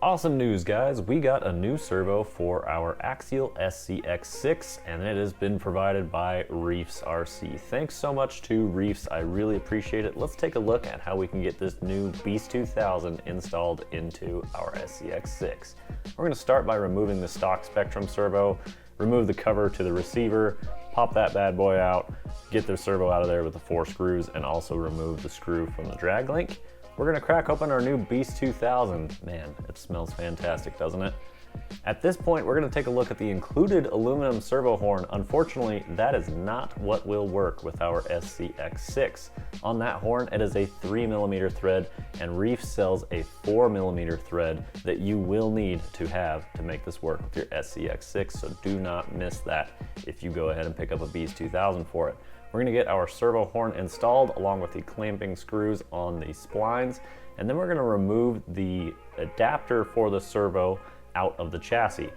Awesome news, guys. We got a new servo for our Axial SCX6 and it has been provided by Reefs RC. Thanks so much to Reefs, I really appreciate it. Let's take a look at how we can get this new Beast 2000 installed into our SCX6. We're going to start by removing the stock Spectrum servo, remove the cover to the receiver, pop that bad boy out, get the servo out of there with the 4 screws, and also remove the screw from the drag link. We're gonna crack open our new Beast 2000. Man, it smells fantastic, doesn't it? At this point, we're gonna take a look at the included aluminum servo horn. Unfortunately, that is not what will work with our SCX6. On that horn, it is a 3mm thread, and Reef sells a 4mm thread that you will need to have to make this work with your SCX6, so do not miss that if you go ahead and pick up a Beast 2000 for it. We're gonna get our servo horn installed along with the clamping screws on the splines, and then we're gonna remove the adapter for the servo out of the chassis.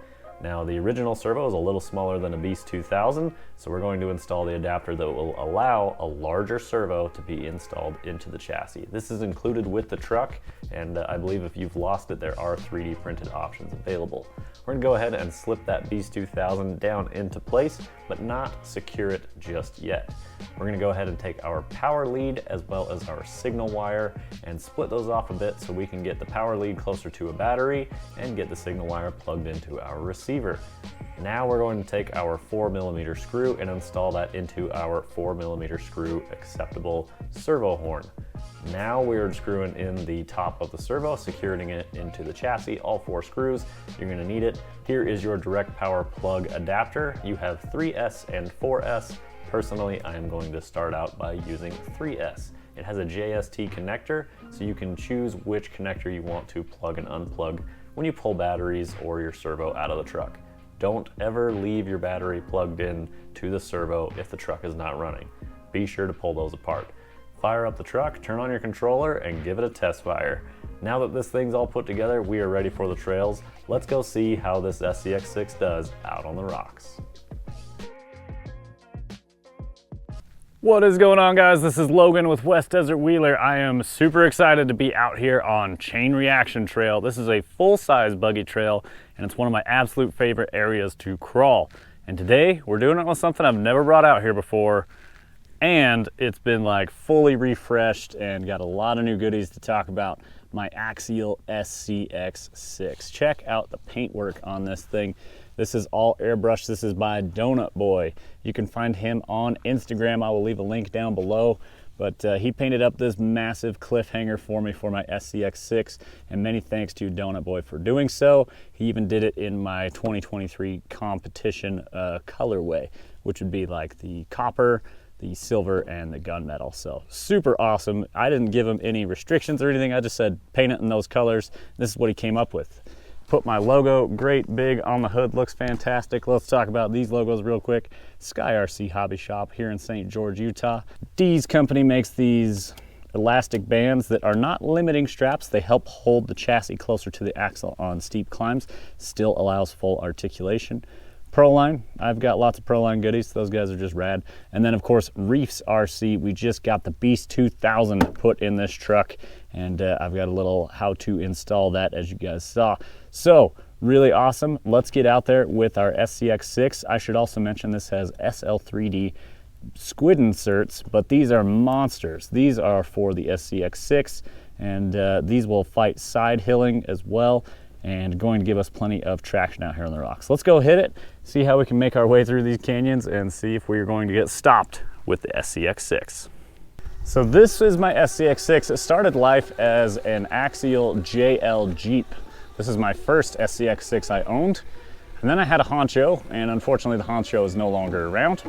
Now, the original servo is a little smaller than a Beast 2000, so we're going to install the adapter that will allow a larger servo to be installed into the chassis. This is included with the truck, and I believe if you've lost it, there are 3D printed options available. We're gonna go ahead and slip that Beast 2000 down into place, but not secure it just yet. We're gonna go ahead and take our power lead as well as our signal wire and split those off a bit so we can get the power lead closer to a battery and get the signal wire plugged into our receiver. Now we're going to take our 4mm screw and install that into our 4mm screw acceptable servo horn. Now we're screwing in the top of the servo, securing it into the chassis, all 4 screws. You're gonna need it. Here is your direct power plug adapter. You have 3S and 4S. Personally, I am going to start out by using 3S. It has a JST connector, so you can choose which connector you want to plug and unplug when you pull batteries or your servo out of the truck. Don't ever leave your battery plugged in to the servo if the truck is not running. Be sure to pull those apart. Fire up the truck, turn on your controller, and give it a test fire. Now that this thing's all put together, we are ready for the trails. Let's go see how this SCX6 does out on the rocks. What is going on, guys? This is Logan with West Desert Wheeler. I am super excited to be out here on Chain Reaction Trail. This is a full-size buggy trail, and it's one of my absolute favorite areas to crawl. And today, we're doing it with something I've never brought out here before, and it's been like fully refreshed and got a lot of new goodies to talk about. My Axial SCX6. Check out the paintwork on this thing. This is all airbrush. This is by Donut Boy. You can find him on Instagram. I will leave a link down below. But he painted up this massive cliffhanger for me for my SCX6, and many thanks to Donut Boy for doing so. He even did it in my 2023 competition colorway, which would be like the copper, the silver, and the gunmetal. So super awesome. I didn't give him any restrictions or anything. I just said paint it in those colors. This is what he came up with. Put my logo great big on the hood, looks fantastic. Let's talk about these logos real quick. Sky RC Hobby Shop here in St. George, Utah. Deez company makes these elastic bands that are not limiting straps. They help hold the chassis closer to the axle on steep climbs. Still allows full articulation. Proline, I've got lots of Proline goodies. Those guys are just rad. And then of course, Reefs RC. We just got the Beast 2000 put in this truck, and I've got a little how to install that, as you guys saw. So really awesome. Let's get out there with our SCX6. I should also mention this has SL3D Squid'n'certs, but these are monsters. These are for the SCX6, and these will fight side hilling as well, and going to give us plenty of traction out here on the rocks. Let's go hit it, see how we can make our way through these canyons, and see if we're going to get stopped with the SCX6. So this is my SCX6. It started life as an Axial JL Jeep. This is my first SCX6 I owned. And then I had a Honcho, and unfortunately the Honcho is no longer around.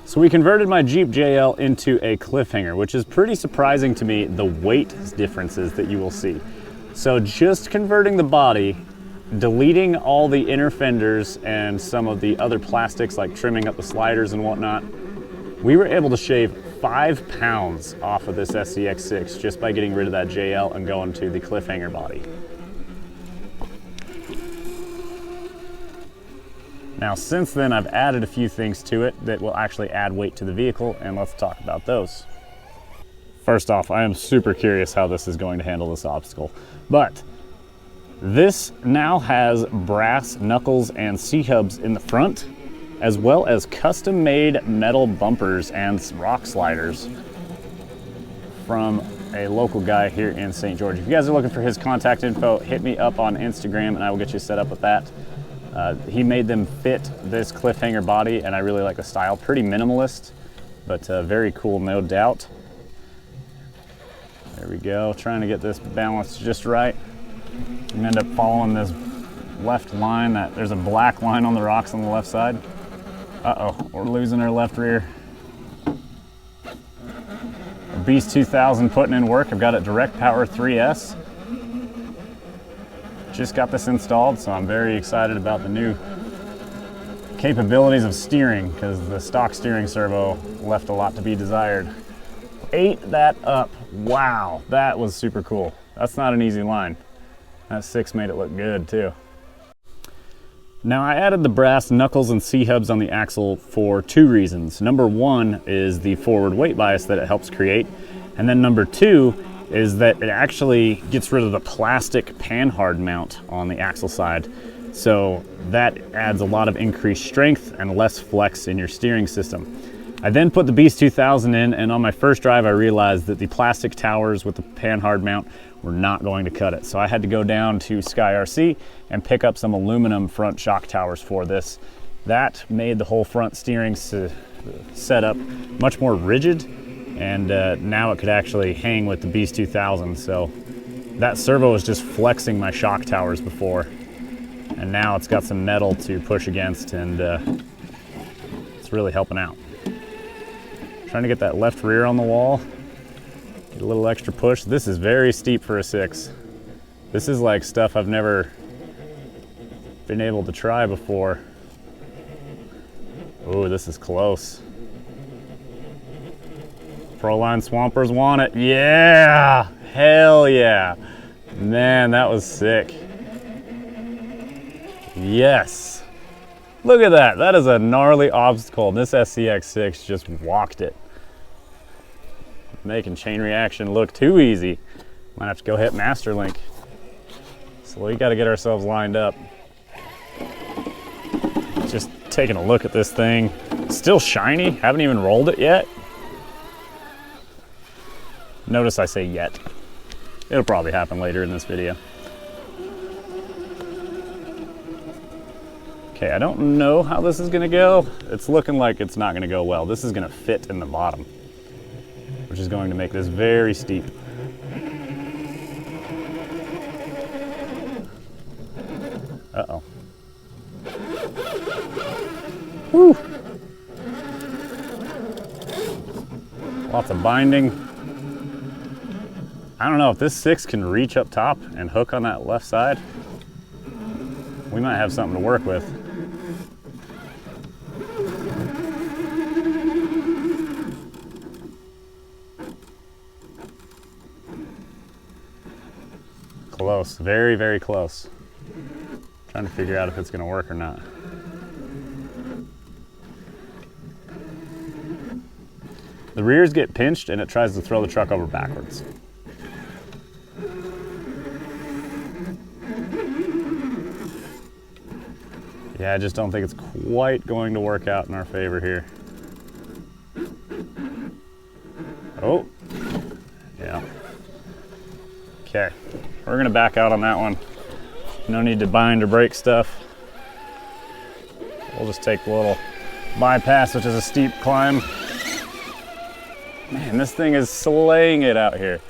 So we converted my Jeep JL into a cliffhanger, which is pretty surprising to me, the weight differences that you will see. So just converting the body, deleting all the inner fenders and some of the other plastics like trimming up the sliders and whatnot, we were able to shave 5 pounds off of this SCX6 just by getting rid of that JL and going to the cliffhanger body. Now since then I've added a few things to it that will actually add weight to the vehicle, and let's talk about those. First off, I am super curious how this is going to handle this obstacle, but This now has brass knuckles and C-hubs in the front, as well as custom-made metal bumpers and rock sliders from a local guy here in St. George. If you guys are looking for his contact info, hit me up on Instagram and I will get you set up with that. He made them fit this cliffhanger body and I really like the style. Pretty minimalist, but very cool, no doubt. There we go, trying to get this balanced just right. I'm gonna end up following this left line. There's a black line on the rocks on the left side. Uh-oh, we're losing our left rear. Beast 2000 putting in work. I've got it direct power 3S. Just got this installed, so I'm very excited about the new capabilities of steering because the stock steering servo left a lot to be desired. Ate that up. Wow, that was super cool. That's not an easy line. That 6 made it look good too. Now I added the brass knuckles and C-hubs on the axle for 2 reasons. Number 1 is the forward weight bias that it helps create. And then number 2 is that it actually gets rid of the plastic panhard mount on the axle side. So that adds a lot of increased strength and less flex in your steering system. I then put the Beast 2000 in, and on my first drive I realized that the plastic towers with the panhard mount were not going to cut it. So I had to go down to Sky RC and pick up some aluminum front shock towers for this. That made the whole front steering setup much more rigid, and now it could actually hang with the Beast 2000. So that servo was just flexing my shock towers before, and now it's got some metal to push against, and it's really helping out. Trying to get that left rear on the wall, get a little extra push. This is very steep for a 6. This is like stuff I've never been able to try before. Oh, this is close. Proline Swampers want it. Yeah, hell yeah. Man, that was sick. Yes. Look at that. That is a gnarly obstacle. This SCX6 just walked it. Making chain reaction look too easy. Might have to go hit Masterlink. So we got to get ourselves lined up. Just taking a look at this thing. Still shiny. Haven't even rolled it yet. Notice I say yet. It'll probably happen later in this video. Okay, I don't know how this is gonna go. It's looking like it's not gonna go well. This is gonna fit in the bottom, which is going to make this very steep. Uh-oh. Woo! Lots of binding. I don't know if this 6 can reach up top and hook on that left side. We might have something to work with. Close, very, very close. Trying to figure out if it's gonna work or not. The rears get pinched and it tries to throw the truck over backwards. Yeah, I just don't think it's quite going to work out in our favor here. Oh, yeah. Okay, we're gonna back out on that one. No need to bind or break stuff. We'll just take the little bypass, which is a steep climb. Man, this thing is slaying it out here.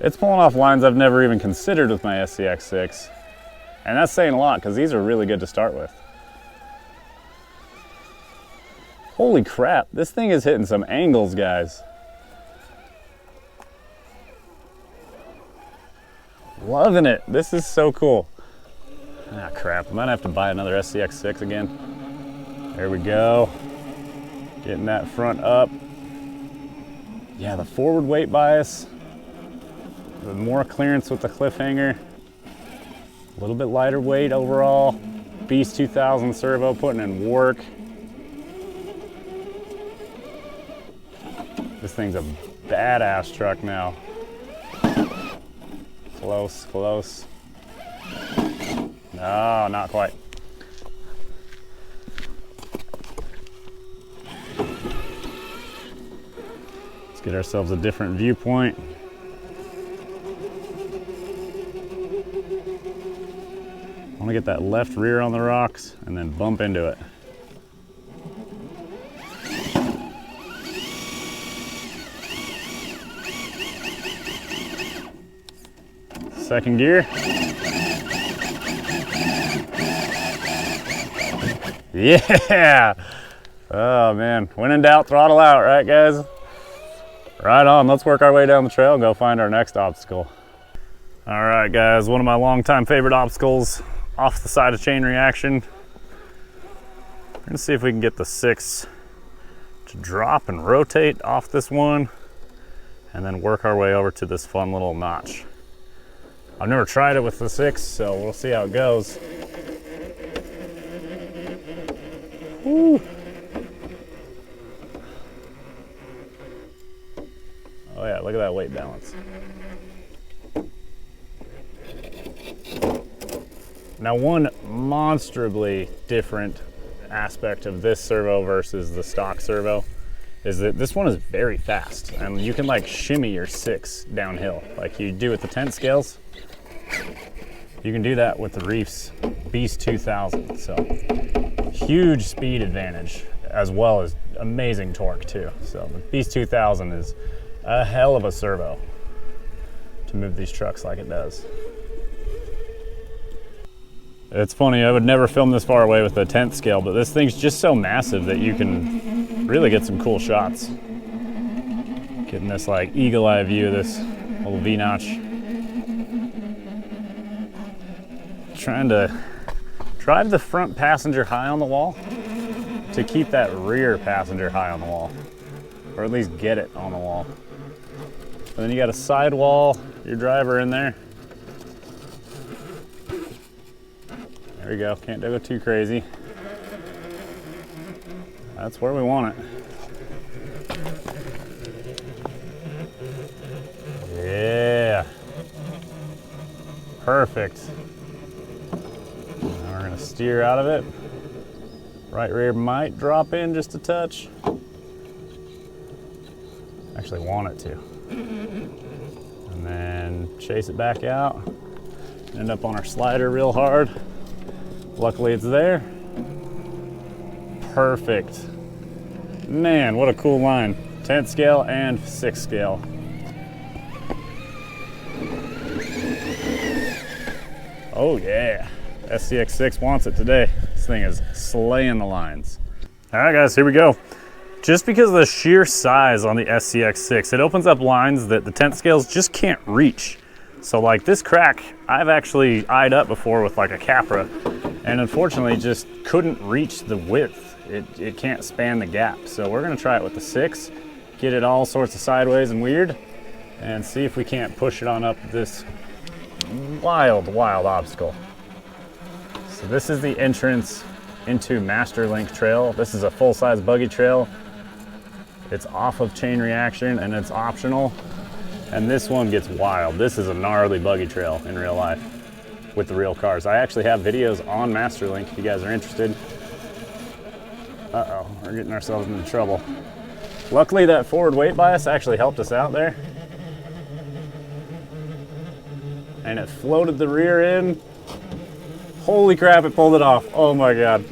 It's pulling off lines I've never even considered with my SCX6. And that's saying a lot because these are really good to start with. Holy crap, this thing is hitting some angles, guys. Loving it. This is so cool. Ah, crap. I might have to buy another SCX6 again. There we go. Getting that front up. Yeah, the forward weight bias. The more clearance with the cliffhanger. A little bit lighter weight overall. Beast 2000 servo putting in work. This thing's a badass truck now. Close, close. Oh, not quite. Let's get ourselves a different viewpoint. I want to get that left rear on the rocks and then bump into it. Second gear. Yeah! Oh man, when in doubt, throttle out, right guys? Right on, let's work our way down the trail and go find our next obstacle. All right guys, one of my longtime favorite obstacles off the side of chain reaction. We're gonna see if we can get the 6 to drop and rotate off this one and then work our way over to this fun little notch. I've never tried it with the 6, so we'll see how it goes. Woo. Oh yeah, look at that weight balance. Now one monstrably different aspect of this servo versus the stock servo is that this one is very fast and you can like shimmy your 6 downhill like you do with the tent scales. You can do that with the Reefs Beast 2000, so huge speed advantage as well as amazing torque too. So the Beast 2000 is a hell of a servo to move these trucks like it does. It's funny, I would never film this far away with a 10th scale, but this thing's just so massive that you can really get some cool shots. Getting this like eagle eye view of this little V-notch. Trying to drive the front passenger high on the wall to keep that rear passenger high on the wall, or at least get it on the wall. And then you got a sidewall, your driver in there. There we go, can't go too crazy. That's where we want it. Yeah. Perfect. Now we're gonna steer out of it. Right rear might drop in just a touch. Actually want it to. And then chase it back out. End up on our slider real hard. Luckily it's there. Perfect. Man, what a cool line. 10th scale and 6th scale. Oh yeah, SCX6 wants it today. This thing is slaying the lines. All right guys, here we go. Just because of the sheer size on the SCX6, it opens up lines that the 10th scales just can't reach. So like this crack, I've actually eyed up before with like a Capra, and unfortunately just couldn't reach the width. It can't span the gap. So we're gonna try it with the 6, get it all sorts of sideways and weird, and see if we can't push it on up this wild, wild obstacle. So this is the entrance into Masterlink trail. This is a full-size buggy trail. It's off of chain reaction and it's optional. And this one gets wild. This is a gnarly buggy trail in real life with the real cars. I actually have videos on Masterlink if you guys are interested. Uh-oh, we're getting ourselves into trouble. Luckily that forward weight bias actually helped us out there. And it floated the rear in. Holy crap, it pulled it off. Oh my God.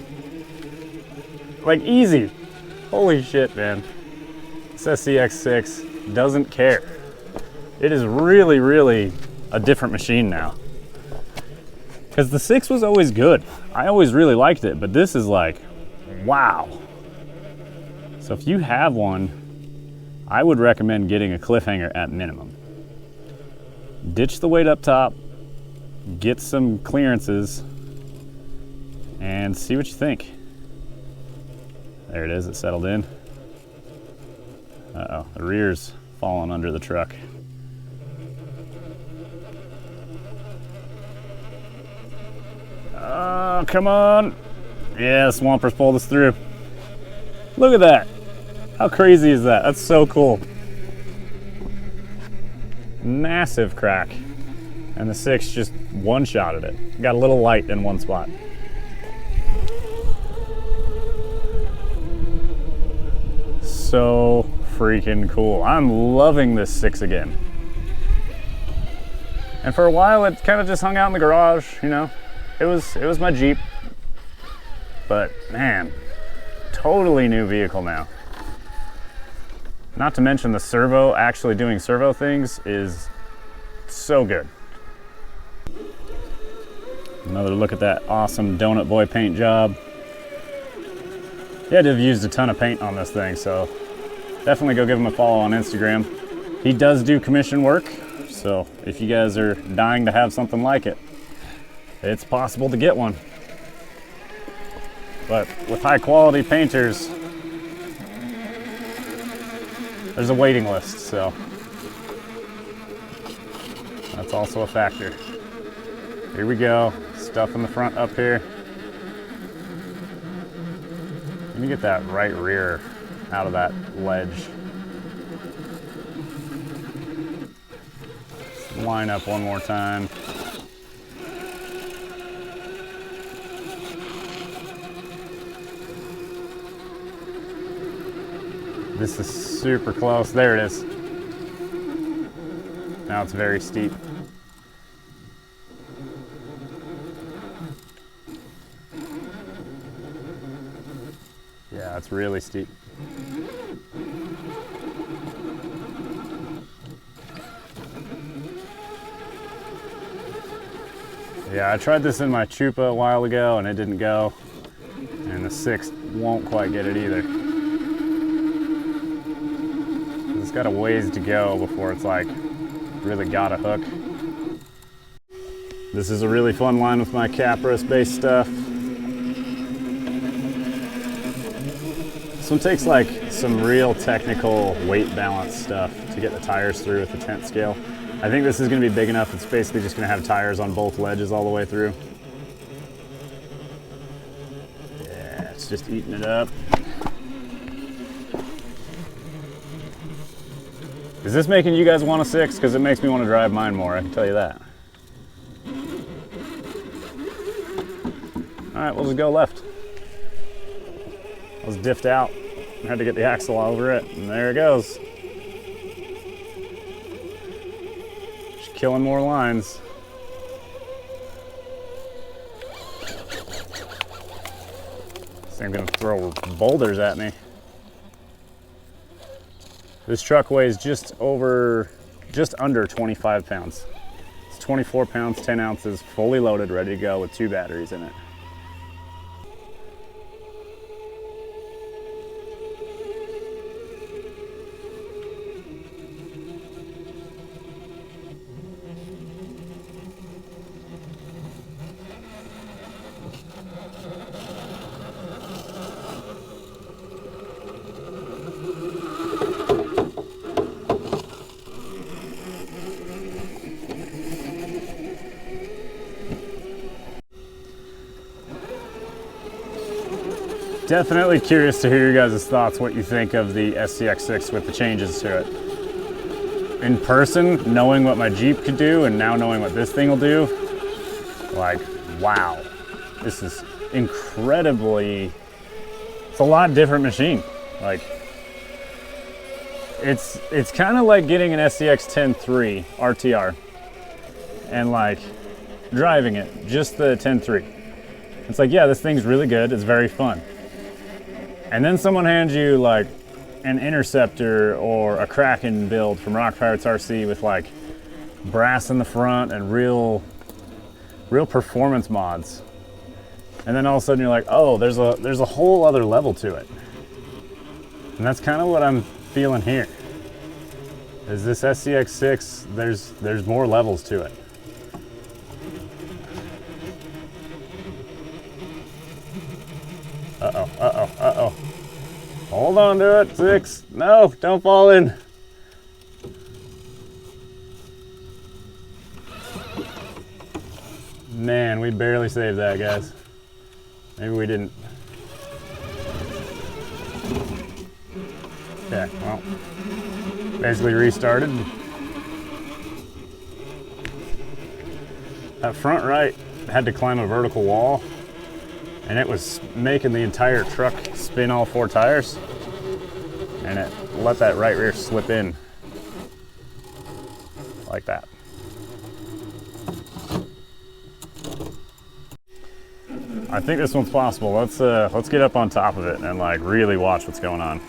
Like easy. Holy shit, man. This SCX6 doesn't care. It is really, really a different machine now. Because the 6 was always good. I always really liked it, but this is like, wow. So if you have one, I would recommend getting a cliffhanger at minimum. Ditch the weight up top, get some clearances, and see what you think. There it is, it settled in. Uh-oh, the rear's falling under the truck. Oh, come on. Yeah, Swampers pulled us through. Look at that. How crazy is that? That's so cool. Massive crack. and the 6 just one-shotted it. Got a little light in one spot. So freaking cool. I'm loving this 6 again. And for a while it kind of just hung out in the garage, you know. It was my Jeep. But man, totally new vehicle now. Not to mention the servo, actually doing servo things is so good. Another look at that awesome Donut Boy paint job. He had to have used a ton of paint on this thing, so definitely go give him a follow on Instagram. He does do commission work, so if you guys are dying to have something like it, it's possible to get one. But with high quality painters, there's a waiting list, so that's also a factor. Here we go, stuff in the front up here. Let me get that right rear out of that ledge. Line up one more time. This is super close. There it is. Now it's very steep. Yeah, it's really steep. Yeah, I tried this in my Chupa a while ago and it didn't go. And the 6 won't quite get it either. It's got a ways to go before it's like really got a hook. This is a really fun line with my Capris based stuff. This one takes like some real technical weight balance stuff to get the tires through with the tent scale. I think this is going to be big enough, it's basically just going to have tires on both ledges all the way through. Yeah, it's just eating it up. Is this making you guys want a 6? Because it makes me want to drive mine more, I can tell you that. Alright, we'll just go left. I was diffed out. I had to get the axle over it, and there it goes. Just killing more lines. This thing's gonna throw boulders at me. This truck weighs just under 25 pounds. It's 24 pounds, 10 ounces, fully loaded, ready to go with 2 batteries in it. Definitely curious to hear your guys' thoughts, what you think of the SCX6 with the changes to it. In person, knowing what my Jeep could do and now knowing what this thing will do, like, wow. This is incredibly, it's a lot different machine. Like, it's kind of like getting an SCX10.3 RTR and like driving it, just the 10.3. It's like, yeah, this thing's really good, it's very fun. And then someone hands you like an Interceptor or a Kraken build from Rock Pirates RC with like brass in the front and real performance mods. And then all of a sudden you're like, oh, there's a whole other level to it. And that's kind of what I'm feeling here. Is this SCX6, there's more levels to it. Uh-oh, uh-oh, uh-oh. Hold on to it, 6. No, don't fall in. Man, we barely saved that, guys. Maybe we didn't. Yeah, well, basically restarted. That front right had to climb a vertical wall, and it was making the entire truck spin all 4 tires, and it let that right rear slip in like that. I think this one's possible. Let's get up on top of it and like really watch what's going on.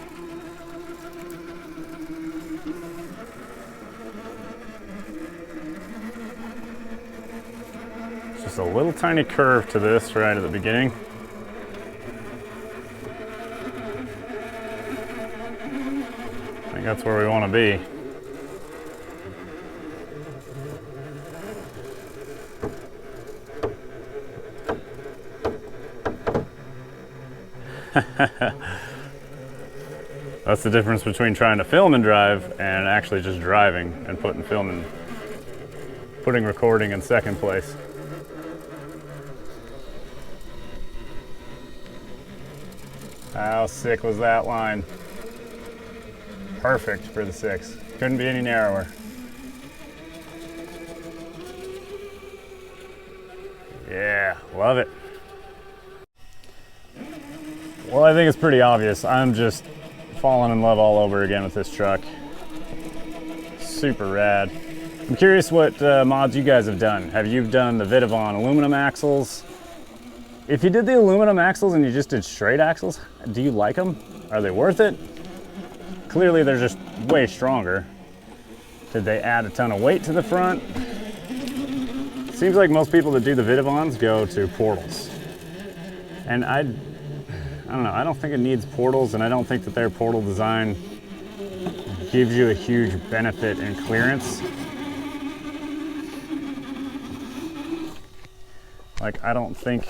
It's just a little tiny curve to this right at the beginning. I think that's where we want to be. That's the difference between trying to film and drive and actually just driving and putting recording in second place. How sick was that line? Perfect for the 6. Couldn't be any narrower. Yeah, love it. Well, I think it's pretty obvious. I'm just falling in love all over again with this truck. Super rad. I'm curious what mods you guys have done. Have you done the Vidavon aluminum axles? If you did the aluminum axles and you just did straight axles, do you like them? Are they worth it? Clearly they're just way stronger. Did they add a ton of weight to the front? Seems like most people that do the Vidavons go to portals. And I don't know, I don't think it needs portals, and I don't think that their portal design gives you a huge benefit in clearance. Like, I don't think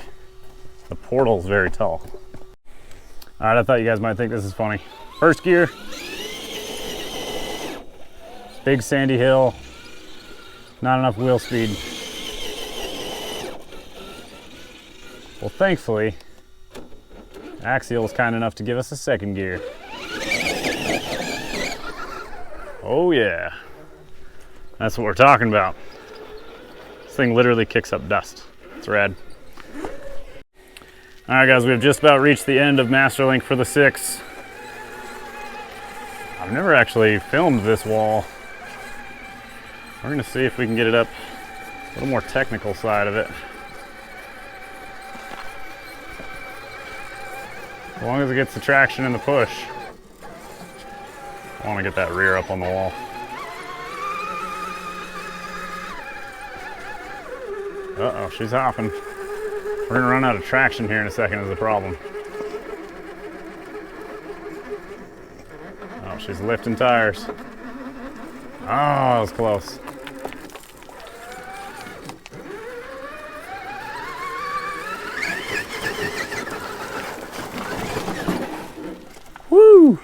the portal's very tall. All right, I thought you guys might think this is funny. First gear, big sandy hill, not enough wheel speed. Well, thankfully, Axial was kind enough to give us a second gear. Oh yeah, that's what we're talking about. This thing literally kicks up dust. It's rad. All right guys, we've just about reached the end of Masterlink for the 6. I've never actually filmed this wall. We're gonna see if we can get it up a little more technical side of it. As long as it gets the traction and the push. I want to get that rear up on the wall. Uh-oh, she's hopping. We're gonna run out of traction here in a second is the problem. Oh, she's lifting tires. Oh, that was close. Woo!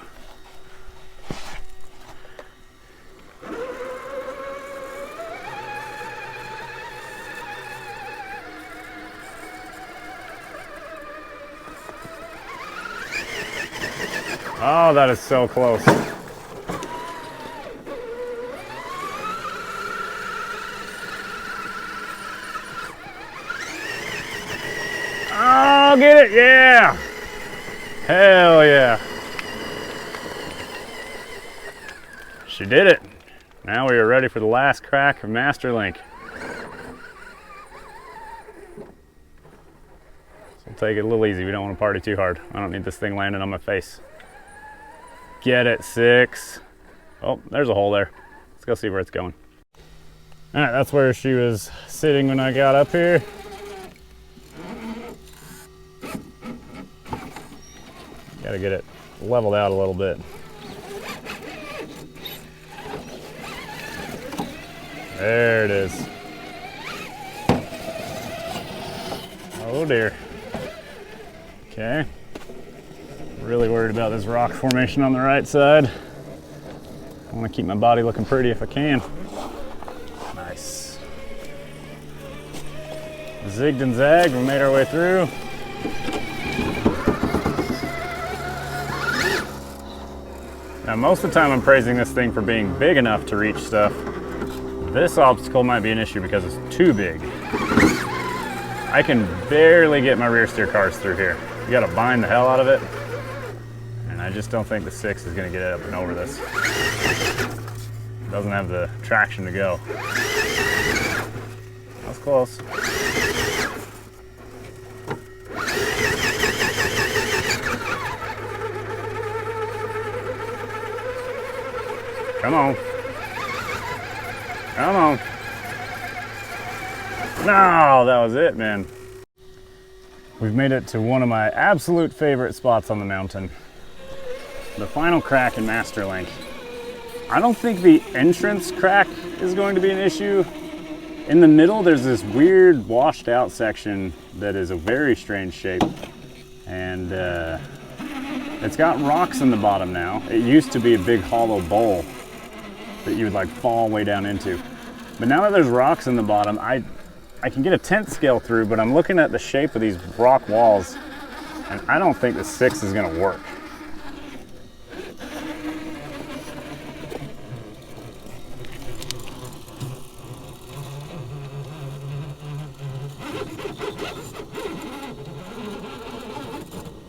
Oh, that is so close. Oh, get it, yeah! Hell yeah. She did it. Now we are ready for the last crack of Masterlink. So we'll take it a little easy. We don't want to party too hard. I don't need this thing landing on my face. Get it, 6. Oh, there's a hole there. Let's go see where it's going. All right, that's where she was sitting when I got up here. Got to get it leveled out a little bit. There it is. Oh dear. Okay. Really worried about this rock formation on the right side. I want to keep my body looking pretty if I can. Nice. Zigged and zagged, we made our way through. Now most of the time I'm praising this thing for being big enough to reach stuff. This obstacle might be an issue because it's too big. I can barely get my rear steer cars through here. You gotta bind the hell out of it. And I just don't think the 6 is gonna get it up and over this. It doesn't have the traction to go. That was close. Come on. Come on. No, that was it, man. We've made it to one of my absolute favorite spots on the mountain. The final crack in Masterlink. I don't think the entrance crack is going to be an issue. In the middle, there's this weird washed out section that is a very strange shape. And it's got rocks in the bottom now. It used to be a big hollow bowl that you would like fall way down into. But now that there's rocks in the bottom, I can get a tent scale through, but I'm looking at the shape of these rock walls, and I don't think the 6 is gonna work.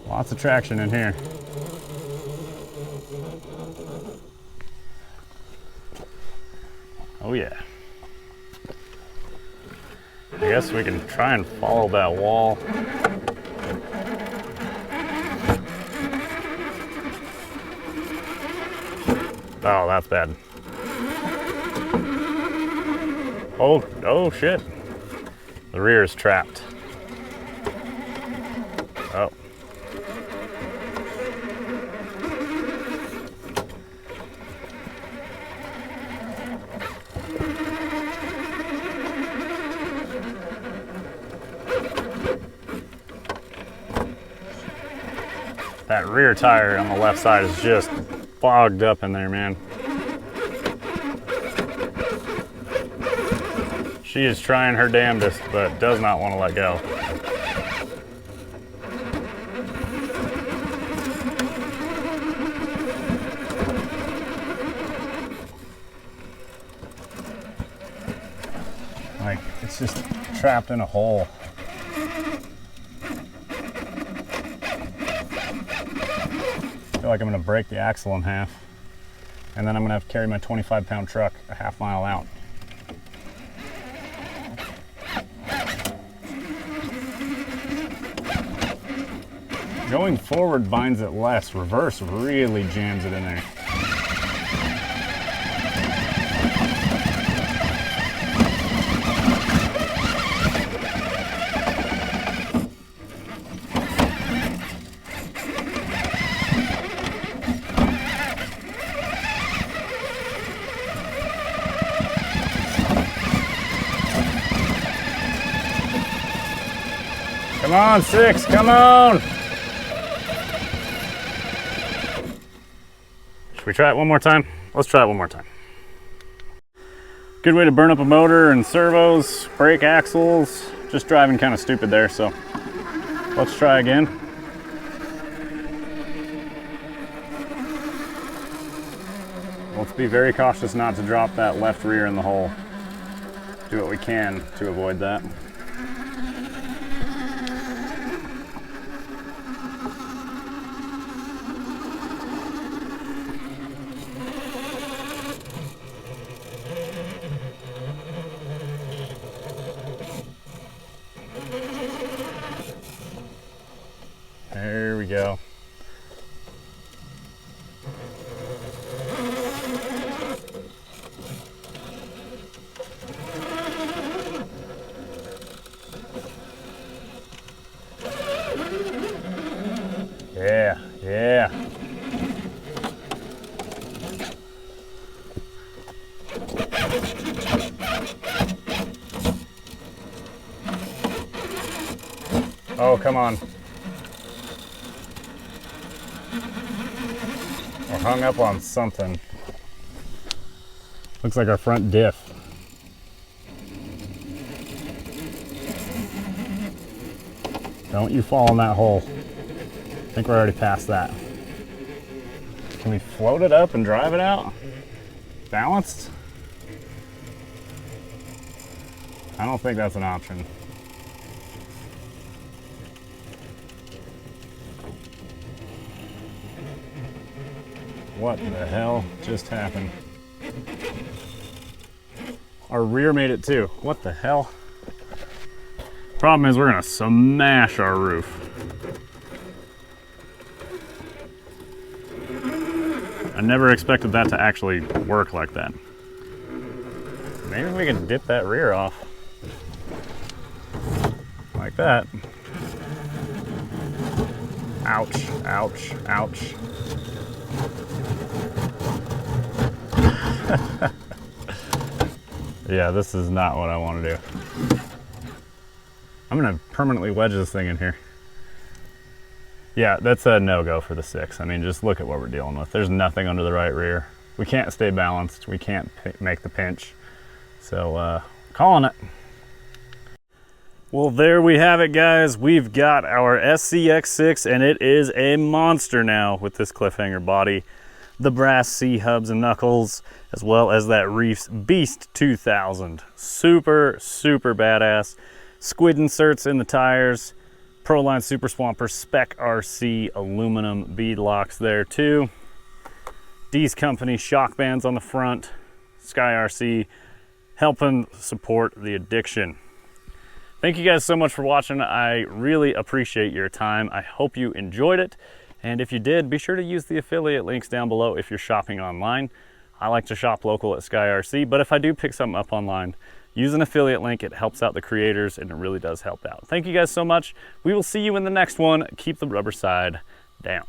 Lots of traction in here. Oh yeah. I guess we can try and follow that wall. Oh, that's bad. Oh shit. The rear is trapped. Oh. That rear tire on the left side is just fogged up in there, man. She is trying her damnedest, but does not want to let go. Like, it's just trapped in a hole. I feel like I'm gonna break the axle in half, and then I'm gonna have to carry my 25-pound truck a half mile out. Going forward binds it less. Reverse really jams it in there. Come on, 6, come on! Should we try it one more time? Let's try it one more time. Good way to burn up a motor and servos, brake axles. Just driving kind of stupid there, so let's try again. Let's be very cautious not to drop that left rear in the hole. Do what we can to avoid that. There we go. Yeah, yeah. Oh, come on. We're hung up on something. Looks like our front diff. Don't you fall in that hole. I think we're already past that. Can we float it up and drive it out? Balanced? I don't think that's an option. What the hell just happened? Our rear made it too. What the hell? Problem is we're gonna smash our roof. I never expected that to actually work like that. Maybe we can dip that rear off. Like that. Ouch, ouch, ouch. Yeah, this is not what I want to do. I'm gonna permanently wedge this thing in here. Yeah, that's a no-go for the 6. I mean, just look at what we're dealing with. There's nothing under the right rear. We can't stay balanced. We can't make the pinch. So, calling it. Well, there we have it, guys. We've got our SCX6, and it is a monster now with this cliffhanger body, the brass C-hubs and knuckles, as well as that Reefs Beast 2000. Super, super badass. Squid'n'certs in the tires. Proline Super Swamper Spec RC aluminum bead locks there too. Deez company shock bands on the front. Sky RC helping support the addiction. Thank you guys so much for watching. I really appreciate your time. I hope you enjoyed it. And if you did, be sure to use the affiliate links down below if you're shopping online. I like to shop local at Sky RC, but if I do pick something up online, use an affiliate link. It helps out the creators and it really does help out. Thank you guys so much. We will see you in the next one. Keep the rubber side down.